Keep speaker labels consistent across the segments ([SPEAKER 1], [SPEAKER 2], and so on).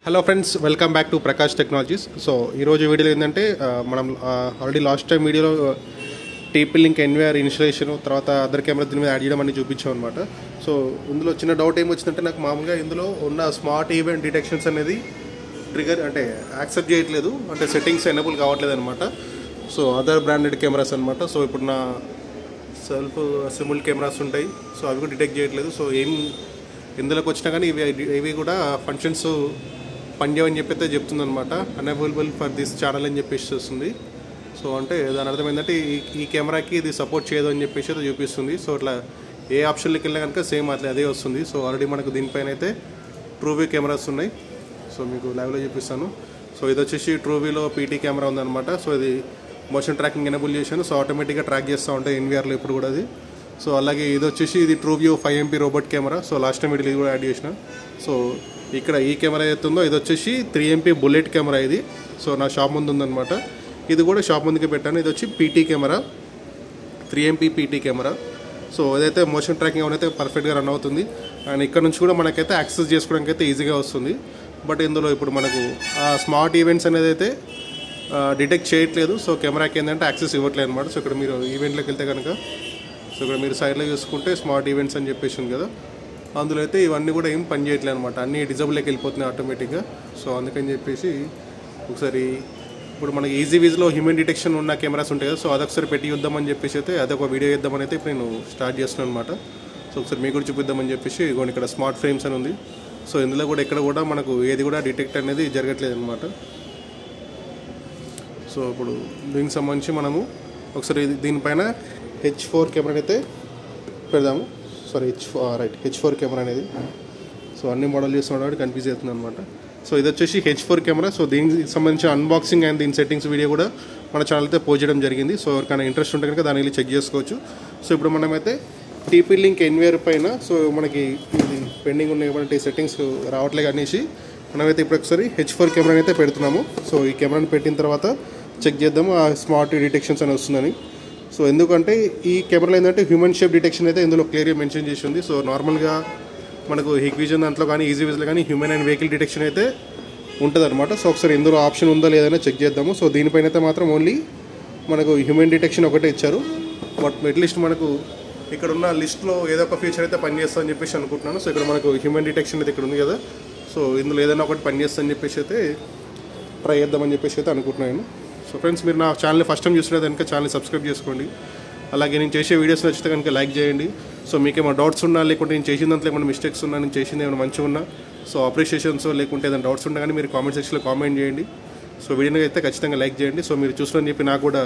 [SPEAKER 1] Hello friends, welcome back to Prakash technologies. So ఈరోజు వీడియోలో ఏంటంటే మనం ఆల్రెడీ లాస్ట్ టైం వీడియోలో టీపీ-లింక్ ఎన్వీఆర్ ఇన్స్టలేషన్ తర్వాత అదర్ కెమెరా దీని మీద యాడ్ చేయడం అని చూపించాం అనమాట. సో ఇందులో చిన్న డౌట్ ఏం వచ్చిందంటే, నాకు మామూలుగా ఇందులో ఉన్న స్మార్ట్ ఈవెంట్ డిటెక్షన్స్ అనేది ట్రిగర్ అంటే యాక్సెప్ట్ చేయట్లేదు, అంటే సెట్టింగ్స్ ఎనేబుల్ కావట్లేదు అనమాట. సో అదర్ బ్రాండెడ్ కెమెరాస్ అనమాట. సో ఇప్పుడు నా సెల్ఫ్ సిముల్ కెమెరాస్ ఉంటాయి, సో అవి కూడా డిటెక్ట్ చేయట్లేదు. సో ఏం ఇందులోకి వచ్చినా కానీ ఇవి కూడా ఫంక్షన్స్ పనిచేయని చెప్పి అయితే చెప్తుంది అనమాట. అన్అవైలబుల్ ఫర్ దిస్ ఛానల్ అని చెప్పేసి వస్తుంది. సో అంటే దాని అర్థం ఏంటంటే ఈ కెమెరాకి ఇది సపోర్ట్ చేయదు అని చెప్పేసి అయితే చూపిస్తుంది. సో ఇట్లా ఏ ఆప్షన్లోకి వెళ్ళినా కనుక సేమ్ అదే వస్తుంది. సో ఆల్రెడీ మనకు దీనిపైన అయితే ట్రూవీ కెమెరాస్ ఉన్నాయి. సో మీకు లైవ్లో చూపిస్తాను. సో ఇది వచ్చేసి ట్రూవీలో పీటీ కెమెరా ఉందన్నమాట. సో ఇది మోషన్ ట్రాకింగ్ ఎనేబుల్ చేశాను. సో ఆటోమేటిక్గా ట్రాక్ చేస్తూ ఉంటాయి ఎన్వీఆర్లో ఇప్పుడు కూడా అది. సో అలాగే ఇది వచ్చేసి ఇది ట్రూవ్యూ 5MP robot camera. So last time ఇది కూడా యాడ్ చేసిన. సో ఇక్కడ ఈ కెమెరా ఏతుందో ఇది వచ్చేసి 3MP బుల్లెట్ కెమెరా ఇది. సో నా షాప్ ముందు ఉందన్నమాట. ఇది కూడా షాప్ ముందుకే పెట్టాను. ఇది వచ్చి PT camera, 3MP PT camera. So ఏదైతే మోషన్ ట్రాకింగ్ అయితే పర్ఫెక్ట్గా రన్ అవుతుంది. అండ్ ఇక్కడ నుంచి కూడా మనకైతే యాక్సెస్ చేసుకోవడానికి అయితే ఈజీగా వస్తుంది. బట్ ఇందులో ఇప్పుడు మనకు ఆ స్మార్ట్ ఈవెంట్స్ అనేది అయితే డిటెక్ట్ చేయట్లేదు. సో కెమెరాకి ఏంటంటే యాక్సెస్ ఇవ్వట్లేదు అనమాట. సో ఇక్కడ మీరు ఈవెంట్లోకి వెళ్తే కనుక, సో ఇక్కడ మీరు సైడ్లో చూసుకుంటే స్మార్ట్ ఈవెంట్స్ అని చెప్పేసింది కదా, అందులో అయితే ఇవన్నీ కూడా ఏం పని చేయట్లేదు అనమాట. అన్నీ డిజబుల్లోకి వెళ్ళిపోతున్నాయి ఆటోమేటిక్గా. సో అందుకని చెప్పేసి ఒకసారి ఇప్పుడు మనకి ఈజీ వీజ్లో హ్యూమన్ డిటెక్షన్ ఉన్న కెమెరాస్ ఉంటాయి కదా, సో అదొకసారి పెట్టి చూద్దామని చెప్పేసి అయితే అదొక వీడియో చేద్దామని అయితే ఇప్పుడు నేను స్టార్ట్ చేస్తున్నాను అనమాట. సో ఒకసారి మీకు కూడా చూపిద్దామని చెప్పేసి ఇగోండి ఇక్కడ స్మార్ట్ ఫ్రేమ్స్ అని ఉంది. సో ఇందులో కూడా ఎక్కడ కూడా మనకు ఏది కూడా డిటెక్ట్ అనేది జరగట్లేదు అనమాట. సో ఇప్పుడు దీనికి సంబంధించి మనము ఒకసారి దీనిపైన H4 కెమెరా అయితే పెడదాము. సారీ H4 కెమెరా అనేది. సో అన్ని మోడల్ చేస్తున్నాడు కాబట్టి కన్ఫ్యూజ్ అవుతుంది అనమాట. సో ఇది వచ్చేసి H4 కెమెరా. సో దీనికి సంబంధించిన అన్బాక్సింగ్ అండ్ దీని సెట్టింగ్స్ వీడియో కూడా మన ఛానల్ అయితే పోస్ట్ చేయడం జరిగింది. సో ఎవరికైనా ఇంట్రెస్ట్ ఉంటే కనుక దాన్ని వెళ్ళి చెక్ చేసుకోవచ్చు. సో ఇప్పుడు మనమైతే టీపీ-లింక్ ఎన్వీఆర్ పైన సో మనకి ఇది పెండింగ్ ఉన్నటువంటి సెట్టింగ్స్ రావట్లేదు అనేసి మనమైతే ఇప్పుడు ఒకసారి H4 కెమెరాని అయితే పెడుతున్నాము. సో ఈ కెమెరాని పెట్టిన తర్వాత చెక్ చేద్దాము ఆ స్మార్ట్ డిటెక్షన్స్ అని వస్తుందని. సో ఎందుకంటే ఈ కెమెరాలో ఏంటంటే హ్యూమన్ షేప్ డిటెక్షన్ అయితే ఇందులో క్లియర్గా మెన్షన్ చేసి ఉంది. సో నార్మల్గా మనకు హిగ్విజన్ దాంట్లో కానీ ఈజీ విజ్లో కానీ హ్యూమన్ అండ్ వెహికల్ డిటెక్షన్ అయితే ఉంటుంది అనమాట. సో ఒకసారి ఇందులో ఆప్షన్ ఉందో లేదనే చెక్ చేద్దాము. సో దీనిపైన అయితే మాత్రం ఓన్లీ మనకు హ్యూమన్ డిటెక్షన్ ఒకటే ఇచ్చారు. బట్ అట్లీస్ట్ మనకు ఇక్కడ ఉన్న లిస్ట్లో ఏదో ఒక ఫీచర్ అయితే పనిచేస్తా అని చెప్పేసి అనుకుంటున్నాను. సో ఇక్కడ మనకు హ్యూమన్ డిటెక్షన్ అయితే ఇక్కడ ఉంది కదా, సో ఇందులో ఏదైనా ఒకటి పనిచేస్తా అని చెప్పేసి అయితే ట్రై చేద్దామని చెప్పేసి అయితే అనుకుంటున్నాను. సో ఫ్రెండ్స్, మీరు నా ఛానల్ని ఫస్ట్ టైం చూసినది కనుక ఛానల్ని సబ్స్క్రైబ్ చేసుకోండి. అలాగే నేను చేసే వీడియోస్ నచ్చితే కనుక లైక్ చేయండి. సో మీకేమైనా డౌట్స్ ఉన్నా, లేకుంటే నేను చేసిన దాంట్లో ఏమైనా మిస్టేక్స్ ఉన్నా, నేను చేసింది ఏమైనా మంచిగా ఉన్నా, సో అప్రిషియేషన్స్ లేకుంటే ఏదైనా డౌట్స్ ఉన్నా కానీ మీరు కామెంట్ సెక్షన్లో కామెంట్ చేయండి. సో వీడియోని అయితే ఖచ్చితంగా లైక్ చేయండి. సో మీరు చూస్తారని చెప్పి నాకు కూడా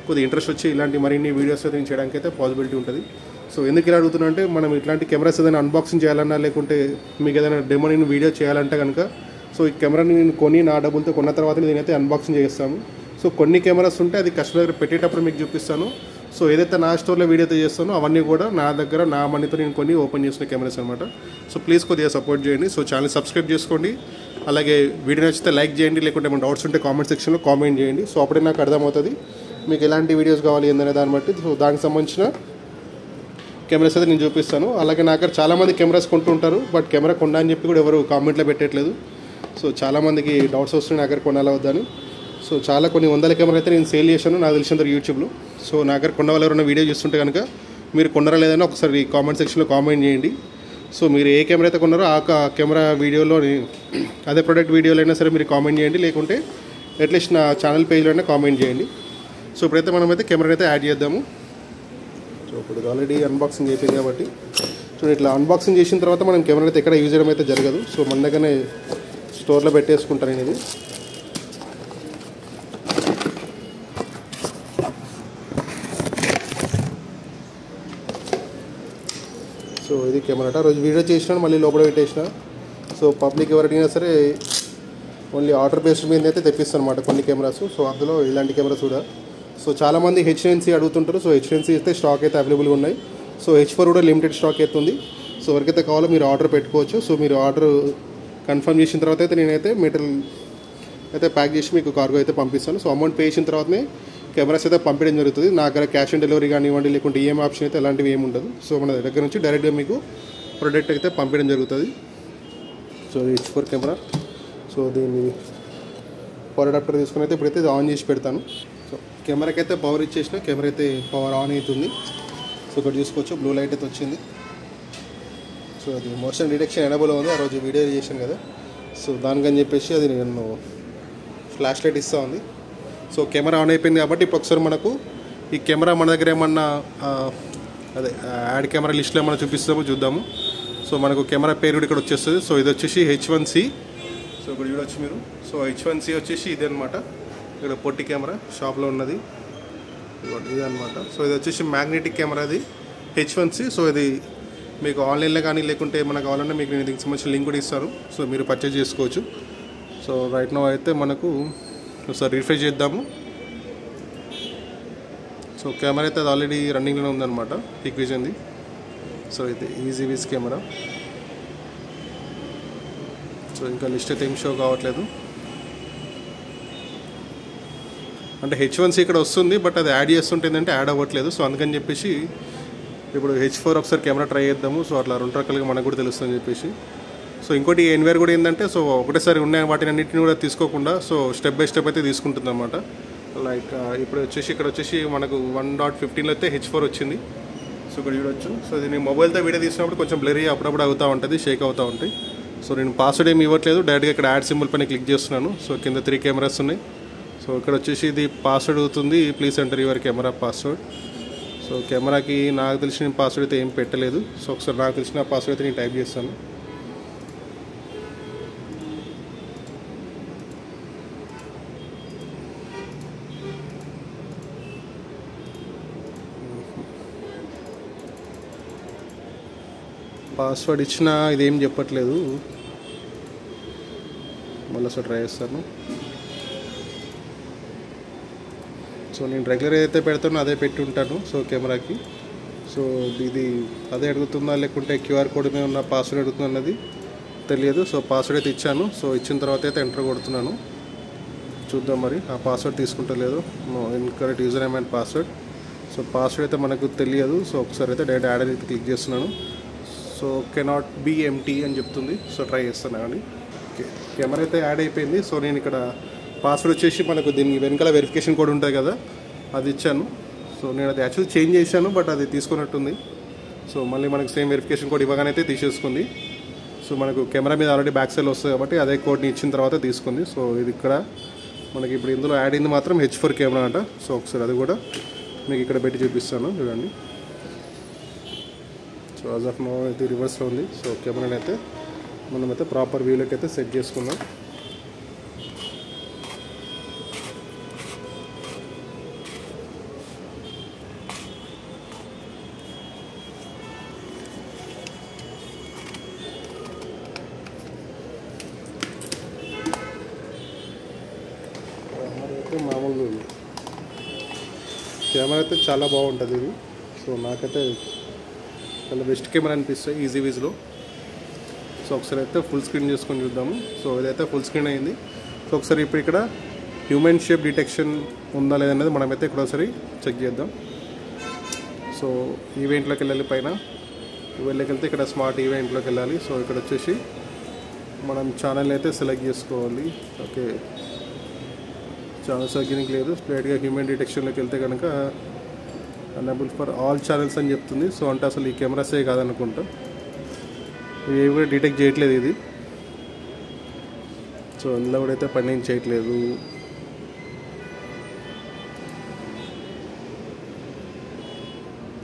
[SPEAKER 1] కొద్దిగా ఇంట్రెస్ట్ వచ్చి ఇలాంటి మరిన్ని వీడియోస్ అయితే నేను చేయడానికి అయితే పాసిబిలిటీ ఉంటుంది. సో ఎందుకు ఇలా అడుగుతున్నా అంటే, మనం ఇట్లాంటి కెమెరాస్ ఏదైనా అన్బాక్సింగ్ చేయాలన్నా, లేకుంటే మీకు ఏదైనా డెమో నేను వీడియో చేయాలంటే కనుక, సో ఈ కెమెరాని నేను కొని నా డబ్బులతో కొన్న తర్వాత నేనైతే అన్బాక్సింగ్ చేస్తాము. సో కొన్ని కెమెరాస్ ఉంటే అది కస్టమర్ దగ్గర పెట్టేటప్పుడు మీకు చూపిస్తాను. సో ఏదైతే నా స్టోర్లో వీడియో అయితే చేస్తానో అవన్నీ కూడా నా దగ్గర నా మనీతో నేను కొన్ని ఓపెన్ చేసిన కెమెరాస్ అనమాట. సో ప్లీజ్ కొద్దిగా సపోర్ట్ చేయండి. సో ఛానల్ సబ్స్క్రైబ్ చేసుకోండి. అలాగే వీడియో నచ్చితే లైక్ చేయండి, లేకుంటే ఏమైనా డౌట్స్ ఉంటే కామెంట్ సెక్షన్లో కామెంట్ చేయండి. సో అప్పుడే నాకు అర్థమవుతుంది మీకు ఎలాంటి వీడియోస్ కావాలి ఏందనే దాన్ని బట్టి. సో దానికి సంబంధించిన కెమెరాస్ అయితే నేను చూపిస్తాను. అలాగే నా దగ్గర చాలామంది కెమెరాస్ కొంటుంటారు, బట్ కెమెరా కొన్నా అని చెప్పి కూడా ఎవరు కామెంట్లో పెట్టట్లేదు. సో చాలామందికి డౌట్స్ వస్తున్నాయి నా దగ్గర కొనాలా వద్దని. సో చాలా కొన్ని వందల కెమెరా అయితే నేను సేల్ చేశాను నాకు తెలిసినంత యూట్యూబ్లో. సో నా దగ్గర కొన్న వాళ్ళు ఎవరైనా వీడియో చూస్తుంటే కనుక మీరు కొన్నారా లేదని ఒకసారి కామెంట్ సెక్షన్లో కామెంట్ చేయండి. సో మీరు ఏ కెమెరా అయితే కొన్నారో ఆ కెమెరా వీడియోలో అదే ప్రోడక్ట్ వీడియోలో అయినా సరే మీరు కామెంట్ చేయండి, లేకుంటే అట్లీస్ట్ నా ఛానల్ పేజ్లో అయినా కామెంట్ చేయండి. సో ఇప్పుడైతే మనమైతే కెమెరా అయితే యాడ్ చేద్దాము. సో ఇప్పుడు ఆల్రెడీ అన్బాక్సింగ్ చేసింది కాబట్టి సో ఇట్లా అన్బాక్సింగ్ చేసిన తర్వాత మనం కెమెరా అయితే ఎక్కడ యూజ్ చేయడం అయితే జరగదు. సో మన దగ్గరనే స్టోర్లో పెట్టేసుకుంటాను నేను ఇది. సో ఇది కెమెరా రోజు వీడియో చేసినా మళ్ళీ లోపల పెట్టేసిన. సో పబ్లిక్ ఎవరైనా సరే ఓన్లీ ఆర్డర్ బేస్డ్ మీద అయితే తెప్పిస్తాను అనమాట కొన్ని కెమెరాస్. సో అందులో ఇలాంటి కెమెరాస్ కూడా. సో చాలామంది H9C అడుగుతుంటారు. సో H9C అయితే స్టాక్ అయితే అవైలబుల్గా ఉన్నాయి. సో H4 కూడా లిమిటెడ్ స్టాక్ అయితే ఉంది. సో ఎవరికైతే కావాలో మీరు ఆర్డర్ పెట్టుకోవచ్చు. సో మీరు ఆర్డర్ కన్ఫర్మ్ చేసిన తర్వాత అయితే నేనైతే మెటీరియల్ అయితే ప్యాక్ చేసి మీకు కార్గో అయితే పంపిస్తాను. సో అమౌంట్ పే చేసిన తర్వాతనే కెమెరాస్ అయితే పంపించడం జరుగుతుంది. నా దగ్గర క్యాష్ ఆన్ డెలివరీ కానివ్వండి, లేకుంటే ఈఎంఐ ఆప్షన్ అయితే అలాంటివి ఏమి ఉండదు. సో మన దగ్గర నుంచి డైరెక్ట్గా మీకు ప్రోడక్ట్ అయితే పంపించడం జరుగుతుంది. So H4 camera. So so దీన్ని పవర్ అడాప్టర్ తీసుకుని అయితే ఇప్పుడైతే ఇది ఆన్ చేసి పెడతాను. సో కెమెరాకి అయితే పవర్ ఇచ్చేసిన, కెమెరా అయితే పవర్ ఆన్ అవుతుంది. సో ఇక్కడ చూసుకోవచ్చు బ్లూ లైట్ అయితే వచ్చింది. సో అది మోషన్ డిటెక్షన్ ఎనబుల్ ఉంది, ఆ రోజు వీడియో చేశాను కదా. సో దానికని చెప్పేసి అది నేను ఫ్లాష్ లైట్ ఇస్తూ ఉంది. సో కెమెరా ఆన్ అయిపోయింది కాబట్టి ఇప్పుడు ఒకసారి మనకు ఈ కెమెరా మన దగ్గర ఏమన్నా అదే యాడ్ కెమెరా లిస్ట్లో ఏమన్నా చూపిస్తామో చూద్దాము. సో మనకు కెమెరా పేరు కూడా ఇక్కడ వచ్చేస్తుంది. సో ఇది వచ్చేసి H1C. సో ఇక్కడ చూడొచ్చు మీరు. సో H1C వచ్చేసి ఇది అనమాట. ఇక్కడ పొట్టి కెమెరా షాప్లో ఉన్నది ఇది అనమాట. సో ఇది వచ్చేసి మ్యాగ్నెటిక్ కెమెరా, అది H1C. సో ఇది మీకు ఆన్లైన్లో కానీ లేకుంటే ఏమైనా కావాలంటే మీకు నేను దీనికి సంబంధించిన లింక్ కూడా ఇస్తాను. సో మీరు పర్చేజ్ చేసుకోవచ్చు. సో రైట్ నౌ అయితే మనకు ఒకసారి రిఫ్రెష్ చేద్దాము. సో కెమెరా అయితే అది ఆల్రెడీ రన్నింగ్లోనే ఉందన్నమాట, Hikvisionది. సో ఇది ఈజీవిజ్ కెమెరా. సో ఇంకా లిస్ట్ అయితే ఏం షో కావట్లేదు, అంటే H1C ఇక్కడ వస్తుంది బట్ అది యాడ్ చేస్తుంటుందంటే యాడ్ అవ్వట్లేదు. సో అందుకని చెప్పేసి ఇప్పుడు H4 ఒకసారి కెమెరా ట్రై చేద్దాము. సో అట్లా రెండు రకాలుగా మనకు కూడా తెలుస్తుందని చెప్పేసి. సో ఇంకోటి ఎన్వైర్ కూడా ఏంటంటే, సో ఒకటేసారి ఉన్న వాటిని అన్నింటిని కూడా తీసుకోకుండా సో స్టెప్ బై స్టెప్ అయితే తీసుకుంటుంది అనమాట. లైక్ ఇప్పుడు వచ్చేసి ఇక్కడ వచ్చేసి మనకు 1.15లో అయితే H4 వచ్చింది. సో ఇక్కడ చూడొచ్చు. సో ఇది నేను మొబైల్తో వీడియో తీసినప్పుడు కొంచెం బ్లరీ అప్పుడప్పుడు అవుతూ ఉంటుంది, షేక్ అవుతూ ఉంటాయి. సో నేను పాస్వర్డ్ ఏమి ఇవ్వట్లేదు, డైరెక్ట్గా ఇక్కడ యాడ్ సింబల్ పైన క్లిక్ చేస్తున్నాను. సో కింద 3 కెమెరాస్ ఉన్నాయి. సో ఇక్కడ వచ్చేసి ఇది పాస్వర్డ్ అవుతుంది, please enter your camera password. So కెమెరాకి నాకు తెలిసిన పాస్వర్డ్ అయితే ఏం పెట్టలేదు. సో ఒకసారి నాకు తెలిసిన పాస్వర్డ్ అయితే నేను టైప్ చేస్తాను. పాస్వర్డ్ ఇచ్చినా ఇదేం చెప్పట్లేదు, మళ్ళీ ఒకసారి ట్రై చేస్తాను. సో నేను రెగ్యులర్ ఏదైతే పెడతానో అదే పెట్టి ఉంటాను సో కెమెరాకి. సో ఇది అదే అడుగుతుందా లేకుంటే క్యూఆర్ కోడ్ మీద ఉన్న పాస్వర్డ్ అడుగుతుందా అన్నది తెలియదు. సో పాస్వర్డ్ అయితే ఇచ్చాను. సో ఇచ్చిన తర్వాత అయితే ఎంటర్ కొడుతున్నాను, చూద్దాం మరి ఆ పాస్వర్డ్ తీసుకుంటలేదు. Incorrect user name and password. So password అయితే మనకు తెలియదు. సో ఒకసారి అయితే డైరెక్ట్ యాడ్ అయితే క్లిక్ చేస్తున్నాను. సో కెనాట్ బీ ఎంటీ అని చెప్తుంది. సో ట్రై చేస్తాను కానీ ఓకే, కెమెరా అయితే యాడ్ అయిపోయింది. సో నేను ఇక్కడ పాస్వర్డ్ వచ్చేసి మనకు దీనికి వెనకాల వెరిఫికేషన్ కోడ్ ఉంటుంది కదా, అది ఇచ్చాను. సో నేను అది యాక్చువల్లీ చేంజ్ చేశాను బట్ అది తీసుకున్నట్టుంది. సో మళ్ళీ మనకు సేమ్ వెరిఫికేషన్ కోడ్ ఇవ్వగానే అయితే తీసేసుకుంది. సో మనకు కెమెరా మీద ఆల్రెడీ బ్యాక్ సైడ్ వస్తుంది కాబట్టి అదే కోడ్ని ఇచ్చిన తర్వాత తీసుకుంది. సో ఇది ఇక్కడ మనకి ఇప్పుడు ఇందులో యాడ్ అయింది మాత్రం H4 కెమెరా అంట. సో ఒకసారి అది కూడా మీకు ఇక్కడ పెట్టి చూపిస్తాను చూడండి. సో యాజ్ ఆఫ్ నో ఇది రివర్స్లో ఉంది. సో కెమెరాని అయితే మనమైతే ప్రాపర్ వ్యూలోకి అయితే సెట్ చేసుకున్నాం. అయితే మామూలుగా ఉంది, కెమెరా అయితే చాలా బాగుంటుంది ఇది. సో నాకైతే చాలా బెస్ట్ కెమెరా అనిపిస్తాయి ఈజీవిజ్లో. సో ఒకసారి అయితే ఫుల్ స్క్రీన్ చేసుకొని చూద్దాము. సో ఇదైతే ఫుల్ స్క్రీన్ అయింది. సో ఒకసారి ఇప్పుడు ఇక్కడ హ్యూమన్ షేప్ డిటెక్షన్ ఉందా లేదనేది మనమైతే ఇక్కడ ఒకసారి చెక్ చేద్దాం. సో ఈవెంట్లోకి వెళ్ళాలి, పైన ఈవెంట్లోకి వెళ్తే ఇక్కడ స్మార్ట్ ఈవెంట్లోకి వెళ్ళాలి. సో ఇక్కడ వచ్చేసి మనం ఛానల్ అయితే సెలెక్ట్ చేసుకోవాలి. ఓకే, ఛానల్ సెలెక్ట్ లేదు, స్ట్రైట్గా హ్యూమన్ డిటెక్షన్లోకి వెళ్తే కనుక అన్ఎబుల్ ఫర్ ఆల్ ఛానల్స్ అని చెప్తుంది. సో అంటే అసలు ఈ కెమెరాసే కాదనుకుంటా, ఇవి కూడా డిటెక్ట్ చేయట్లేదు ఇది. సో అందులో కూడా అయితే పని ఏం చేయట్లేదు.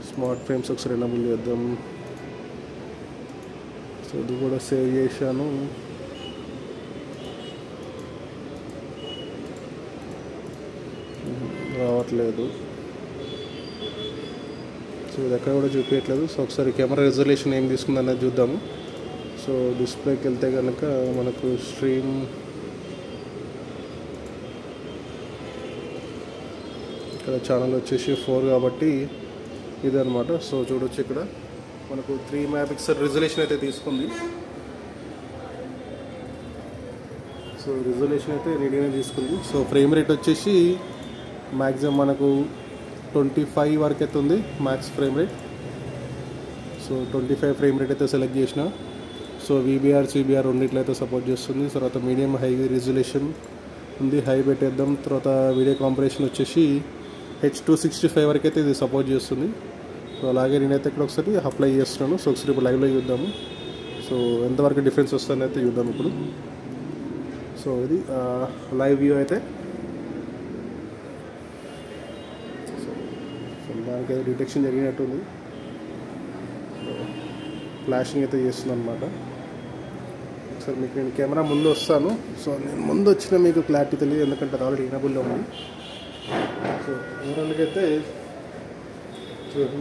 [SPEAKER 1] స్మార్ట్ ఫ్రేమ్స్ ఒకసారి ఎనబుల్ చేద్దాం. సో ఇది కూడా సేవ్ చేశాను. రావట్లేదు. సో ఇది ఎక్కడ కూడా చూపించట్లేదు. సో ఒకసారి కెమెరా రెజల్యూషన్ ఏం తీసుకుంది అనేది చూద్దాము. సో డిస్ప్లేకి వెళ్తే కనుక మనకు స్ట్రీమ్ ఇక్కడ ఛానల్ వచ్చేసి 4 కాబట్టి ఇది అనమాట. సో చూడొచ్చు ఇక్కడ మనకు 3 మెగాపిక్సెల్ రిజల్యూషన్ అయితే తీసుకుంది. సో రిజల్యూషన్ అయితే నీట్గానే తీసుకుంది. సో ఫ్రేమ్ రేట్ వచ్చేసి మ్యాక్సిమం మనకు 25 వరకు అయితే ఉంది max frame rate. So 25 frame rate అయితే సెలెక్ట్ చేసిన. సో VBR CBR రెండిట్లయితే సపోర్ట్ చేస్తుంది. తర్వాత మీడియం హై రిజల్యూషన్ ఉంది, హై పెట్టేద్దాం. తర్వాత వీడియో కాంప్రెషన్ వచ్చేసి H265 వరకు అయితే ఇది సపోర్ట్ చేస్తుంది. సో అలాగే నేనైతే ఇక్కడ ఒకసారి అప్లై చేస్తున్నాను. సో ఒకసారి ఇప్పుడు లైవ్లో చూద్దాము. సో ఎంతవరకు డిఫరెన్స్ వస్తుందని అయితే చూద్దాం ఇప్పుడు. సో ఇది లైవ్ వ్యూ అయితే. సో దానికి అయితే డిటెక్షన్ జరిగినట్టుంది. ఫ్లాషింగ్ అయితే చేస్తుంది అనమాట. ఒకసారి మీకు నేను కెమెరా ముందు వస్తాను. సో నేను ముందు వచ్చిన మీకు క్లారిటీ తెలియదు, ఎందుకంటే అది ఆల్రెడీ ఎనబుల్లో ఉంది. సో ఓవరాల్గా అయితే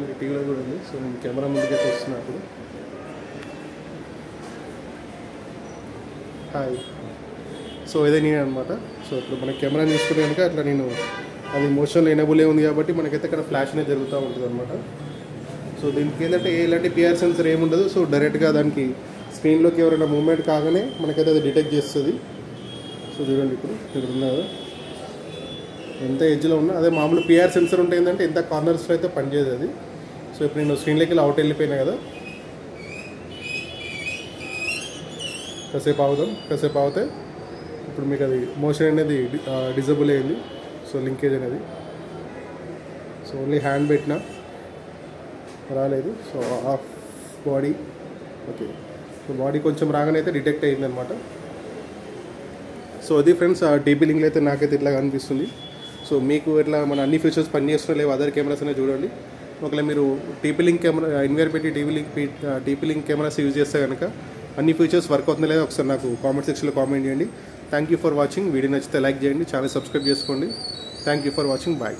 [SPEAKER 1] మీరు టీవీలో కూడా ఉంది. సో నేను కెమెరా ముందుకైతే వస్తున్నప్పుడు హాయ్. సో ఇదే నేను అనమాట. సో ఇప్పుడు మన కెమెరా తీసుకుంటే కనుక అట్లా నేను అది మోషన్లో ఎనబులే ఉంది కాబట్టి మనకైతే ఇక్కడ ఫ్లాష్ అనేది జరుగుతూ ఉంటుంది అనమాట. సో దీనికి ఏంటంటే ఎలాంటి PR సెన్సర్ ఏముండదు. సో డైరెక్ట్గా దానికి స్క్రీన్లోకి ఎవరైనా మూవ్మెంట్ కాగానే మనకైతే అది డిటెక్ట్ చేస్తుంది. సో చూడండి ఇప్పుడు ఇక్కడ ఉన్నది ఎంత ఎడ్జ్లో ఉన్నా అదే మామూలు PR సెన్సర్ ఉంటే ఏంటంటే ఎంత కార్నర్స్లో అయితే పనిచేయదు అది. సో ఇప్పుడు నేను స్క్రీన్లోకి వెళ్ళి అవుట్ వెళ్ళిపోయినా కదా, కాసేపు అవుతే ఇప్పుడు మీకు అది మోషన్ అనేది డిజబుల్ అయింది. సో లింకేజ్ అనేది సో ఓన్లీ హ్యాండ్ పెట్టినా రాలేదు. So of body okay. So body కొంచెం రాగానే అయితే డిటెక్ట్ అయ్యిందనమాట. సో అది ఫ్రెండ్స్ TP లింక్లో అయితే నాకైతే ఇట్లా కనిపిస్తుంది. సో మీకు ఇట్లా మన అన్ని ఫీచర్స్ పనిచేస్తున్నా లేవు అదర్ కెమెరాస్ అనేది చూడండి. ఒకవేళ మీరు TP లింక్ కెమెరా ఇన్వేర్ పెట్టి TP లింక్ కెమెరాస్ యూజ్ చేస్తే కనుక అన్ని ఫీచర్స్ వర్క్ అవుతుందో లేదో ఒకసారి నాకు కామెంట్ సెక్షన్లో కామెంట్ చేయండి. Thank you for watching. Video నచ్చితే లైక్ చేయండి, ఛానల్ సబ్స్క్రైబ్ చేసుకోండి. Thank you for watching. Bye.